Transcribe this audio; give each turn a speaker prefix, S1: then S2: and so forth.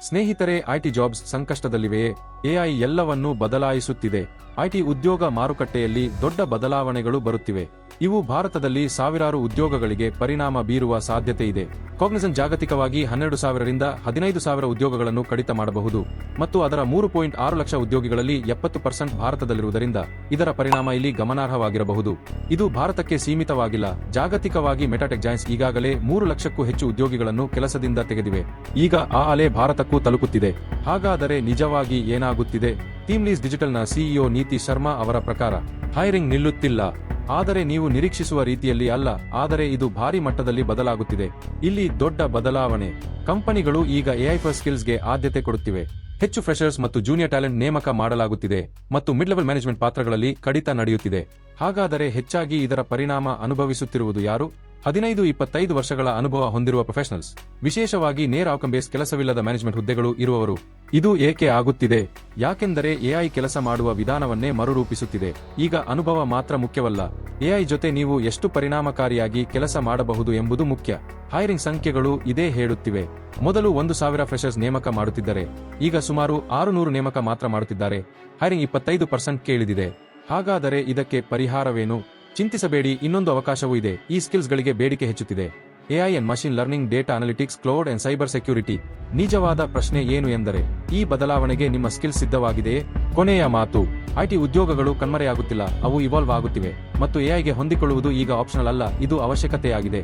S1: ಸ್ನೇಹಿತರೆ, IT jobs ಸಂಕಷ್ಟದಲ್ಲಿವೆಯೇ? AI ಎಲ್ಲವನ್ನೂ ಬದಲಾಯಿಸುತ್ತಿದೆ. ಐಟಿ ಉದ್ಯೋಗ ಮಾರುಕಟ್ಟೆಯಲ್ಲಿ ದೊಡ್ಡ ಬದಲಾವಣೆಗಳು ಬರುತ್ತಿವೆ. ಇವು ಭಾರತದಲ್ಲಿ ಸಾವಿರಾರು ಉದ್ಯೋಗಗಳಿಗೆ ಪರಿಣಾಮ ಬೀರುವ ಸಾಧ್ಯತೆ ಇದೆ. ಕಾಗ್ನಿಸೆಂಟ್ ಜಾಗತಿಕವಾಗಿ 12,000 ರಿಂದ 15,000 ಉದ್ಯೋಗಗಳನ್ನು ಕಡಿತ ಮಾಡಬಹುದು ಮತ್ತು ಅದರ 3.6 ಲಕ್ಷ ಉದ್ಯೋಗಿಗಳಲ್ಲಿ 70% ಭಾರತದಲ್ಲಿರುವುದರಿಂದ ಇದರ ಪರಿಣಾಮ ಇಲ್ಲಿ ಗಮನಾರ್ಹವಾಗಿರಬಹುದು. ಇದು ಭಾರತಕ್ಕೆ ಸೀಮಿತವಾಗಿಲ್ಲ. ಜಾಗತಿಕವಾಗಿ ಮೆಟಾಟೆಕ್ ಜಾಯಿಂಟ್ಸ್ ಈಗಾಗಲೇ 3 ಲಕ್ಷಕ್ಕೂ ಹೆಚ್ಚು ಉದ್ಯೋಗಿಗಳನ್ನು ಕೆಲಸದಿಂದ ತೆಗೆದಿವೆ. ಈಗ ಆ ಅಲೆ ಭಾರತಕ್ಕೂ ತಲುಪುತ್ತಿದೆ. ಹಾಗಾದರೆ ನಿಜವಾಗಿ ಏನಾಗುತ್ತಿದೆ? ಟೀಮ್ಲೀಸ್ ಡಿಜಿಟಲ್ನ ಸಿಇಒ ನೀತಿ ಶರ್ಮಾ ಅವರ ಪ್ರಕಾರ ಹೈರಿಂಗ್ ನಿಲ್ಲುತ್ತಿಲ್ಲ, ಆದರೆ ನೀವು ನಿರೀಕ್ಷಿಸುವ ರೀತಿಯಲ್ಲಿ ಅಲ್ಲ. ಆದರೆ ಇದು ಭಾರಿ ಮಟ್ಟದಲ್ಲಿ ಬದಲಾಗುತ್ತಿದೆ. ಇಲ್ಲಿ ದೊಡ್ಡ ಬದಲಾವಣೆ. ಕಂಪನಿಗಳು ಈಗ ಎಐ ಫಸ್ಟ್ ಸ್ಕಿಲ್ಸ್ಗೆ ಆದ್ಯತೆ ಕೊಡುತ್ತಿವೆ. ಹೆಚ್ಚು ಫ್ರೆಷರ್ಸ್ ಮತ್ತು ಜೂನಿಯರ್ ಟ್ಯಾಲೆಂಟ್ ನೇಮಕ ಮಾಡಲಾಗುತ್ತಿದೆ ಮತ್ತು ಮಿಡ್ ಲೆವೆಲ್ ಮ್ಯಾನೇಜ್ಮೆಂಟ್ ಪಾತ್ರಗಳಲ್ಲಿ ಕಡಿತ ನಡೆಯುತ್ತಿದೆ. ಹಾಗಾದರೆ ಹೆಚ್ಚಾಗಿ ಇದರ ಪರಿಣಾಮ ಅನುಭವಿಸುತ್ತಿರುವುದು ಯಾರು? 15-25 ವರ್ಷಗಳ ಅನುಭವ ಹೊಂದಿರುವ ಪ್ರೊಫೆಷನಲ್ಸ್, ವಿಶೇಷವಾಗಿ ನೇರ ಔಟ್ಕಮ್ ಬೇಸ್ ಕೆಲಸವಿಲ್ಲದ ಮ್ಯಾನೇಜ್ಮೆಂಟ್ ಹುದ್ದೆಗಳು ಇರುವವರು. ಇದು ಏಕೆ ಆಗುತ್ತಿದೆ? ಯಾಕೆಂದರೆ ಎಐ ಕೆಲಸ ಮಾಡುವ ವಿಧಾನವನ್ನೇ ಮರುರೂಪಿಸುತ್ತಿದೆ. ಈಗ ಅನುಭವ ಮಾತ್ರ ಮುಖ್ಯವಲ್ಲ, ಎಐ ಜೊತೆ ನೀವು ಎಷ್ಟು ಪರಿಣಾಮಕಾರಿಯಾಗಿ ಕೆಲಸ ಮಾಡಬಹುದು ಎಂಬುದು ಮುಖ್ಯ. ಹೈರಿಂಗ್ ಸಂಖ್ಯೆಗಳು ಇದೇ ಹೇಳುತ್ತಿವೆ. ಮೊದಲು 1,000 ಫ್ರೆಷರ್ಸ್ ನೇಮಕ ಮಾಡುತ್ತಿದ್ದರೆ ಈಗ ಸುಮಾರು 600 ನೇಮಕ ಮಾತ್ರ ಮಾಡುತ್ತಿದ್ದಾರೆ. ಹೈರಿಂಗ್ 25% ಇಳಿದಿದೆ. ಹಾಗಾದರೆ ಇದಕ್ಕೆ ಪರಿಹಾರವೇನು? ಚಿಂತಿಸಬೇಡಿ, ಇನ್ನೊಂದು ಅವಕಾಶವೂ ಇದೆ. ಈ ಸ್ಕಿಲ್ಸ್ಗಳಿಗೆ ಬೇಡಿಕೆ ಹೆಚ್ಚುತ್ತಿದೆ. AI and machine learning, data analytics, cloud and cyber security. ನಿಜವಾದ ಪ್ರಶ್ನೆ ಏನು ಎಂದರೆ, ಈ ಬದಲಾವಣೆಗೆ ನಿಮ್ಮ ಸ್ಕಿಲ್ ಸಿದ್ಧವಾಗಿದೆಯೇ? ಕೊನೆಯ ಮಾತು, ಐಟಿ ಉದ್ಯೋಗಗಳು ಕಣ್ಮರೆಯಾಗುತ್ತಿಲ್ಲ, ಅವು ಇವಾಲ್ವ್ ಆಗುತ್ತಿವೆ ಮತ್ತು ಎಐಗೆ ಹೊಂದಿಕೊಳ್ಳುವುದು ಈಗ ಆಪ್ಷನಲ್ ಅಲ್ಲ, ಇದು ಅವಶ್ಯಕತೆಯಾಗಿದೆ.